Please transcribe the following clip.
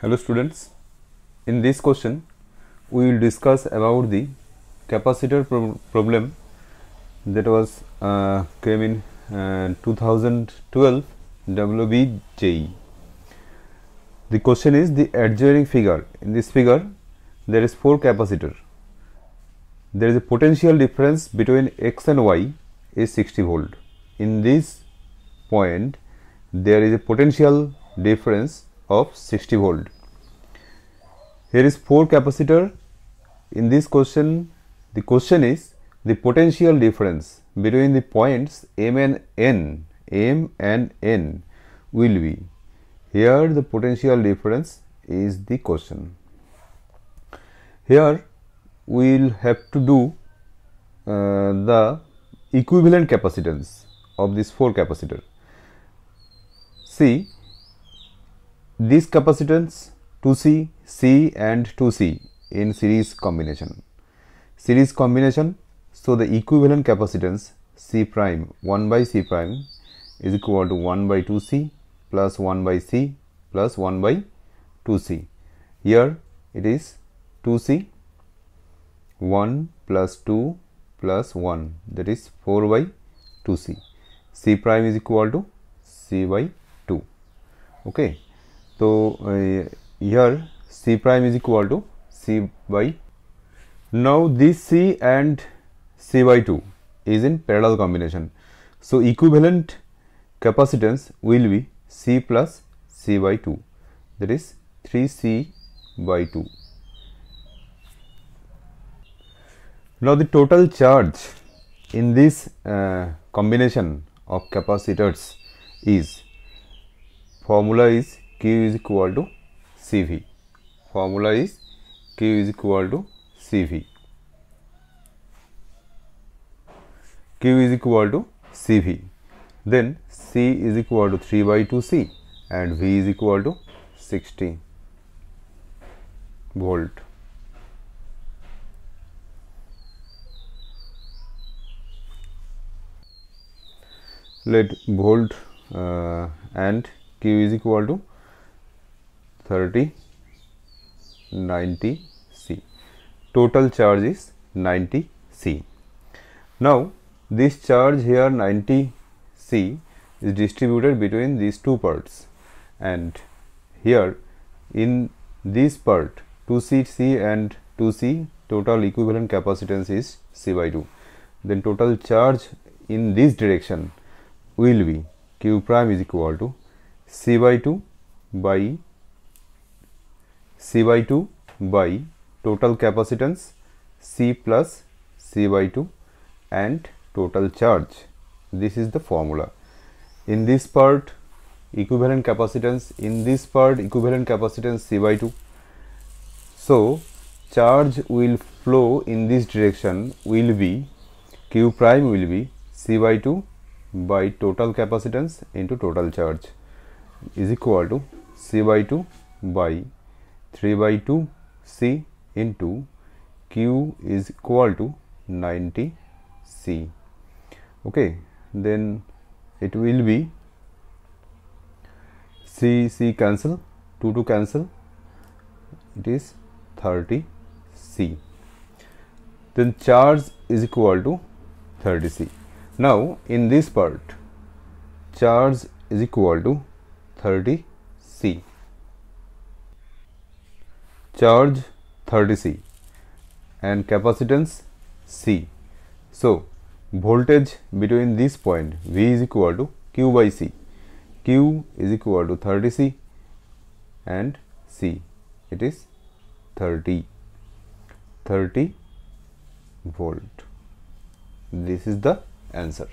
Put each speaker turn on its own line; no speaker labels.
Hello students, in this question we will discuss about the capacitor problem that was came in 2012 WBJE. The question is the adjoining figure. In this figure there is 4 capacitor. There is a potential difference between X and Y is 60 volt. In this point there is a potential difference of 60 volt. Here is 4 capacitor. In this question, the question is the potential difference between the points M and N will be. Here the potential difference is the question. Here we will have to do the equivalent capacitance of these 4 capacitor. See, this capacitance 2C, C and 2C in series combination. So the equivalent capacitance C prime 1 by C prime is equal to 1 by 2C plus 1 by C plus 1 by 2C. Here it is 2C, 1 plus 2 plus 1, that is 4 by 2C. C prime is equal to C by 2. Okay, so here C prime is equal to C by. Now this C and C by 2 is in parallel combination. So equivalent capacitance will be C plus C by 2, that is 3C by 2. Now the total charge in this combination of capacitors is, formula is Q is equal to CV. Formula is Q is equal to CV. Q is equal to CV. Then C is equal to 3 by 2C and V is equal to 60 volt. Let volt and Q is equal to 30 90 C. Total charge is 90 C. Now this charge here 90 C is distributed between these two parts, and here in this part 2C C and 2C total equivalent capacitance is C by 2. Then total charge in this direction will be Q prime is equal to C by 2 by C by 2 by total capacitance C plus C by 2 and total charge. This is the formula. In this part equivalent capacitance, in this part equivalent capacitance C by 2. So charge will flow in this direction will be, Q prime will be C by 2 by total capacitance into total charge is equal to C by 2 by 3 by 2 C into Q is equal to 90 C. Okay, then it will be C cancel, 2 cancel, it is 30 C. Then charge is equal to 30 C. Now in this part charge is equal to 30 C. Charge 30 C and capacitance C. So voltage between this point V is equal to Q by C. Q is equal to 30 C and C, it is 30 volt. This is the answer.